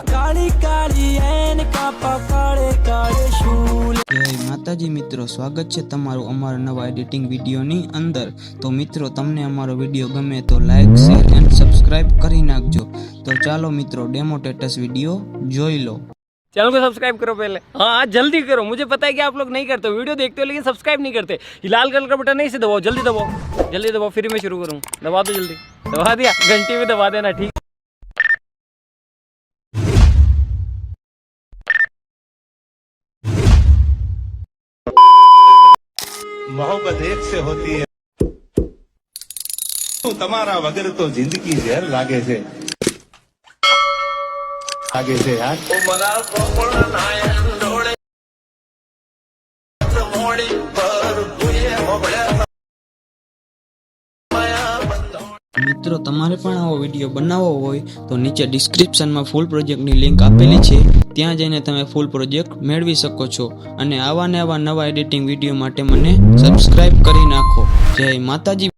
કાળી કાળી એન કાપા કાળે કાળે શૂલ। જય માતાજી મિત્રો, સ્વાગત છે તમારું અમારા નવા એડિટિંગ વિડીયોની અંદર। તો મિત્રો, તમને અમારો વિડીયો ગમે તો લાઈક, શેર એન્ડ સબસ્ક્રાઇબ કરી નાખજો। તો ચાલો મિત્રો, ડેમો ટેટસ વિડીયો જોઈ लो। चैनल को सब्सक्राइब करो पहले, हाँ जल्दी करो। मुझे पता है कि आप लोग नहीं करते हो, वीडियो देखते हो लेकिन सब्सक्राइब नहीं करते। ये लाल कलर का बटन नहीं से दबाओ, जल्दी दबाओ, जल्दी दबाओ, फिर मैं शुरू करूँ। दबा दो जल्दी, दबा दिया, घंटी भी दबा देना, ठीक। मोहब्बत एक से होती है, તમારા વગર તો જિંદગી ઝેર લાગે છે યાર। મિત્રો, તમારે પણ આવો વિડીયો બનાવવો હોય તો નીચે ડિસ્ક્રિપ્શનમાં ફૂલ પ્રોજેક્ટની લિંક આપેલી છે, ત્યાં જઈને તમે ફૂલ પ્રોજેક્ટ મેળવી શકો છો। અને આવા ને આવા નવા એડિટિંગ વિડીયો માટે મને સબસ્ક્રાઇબ કરી નાખો। જય માતાજી।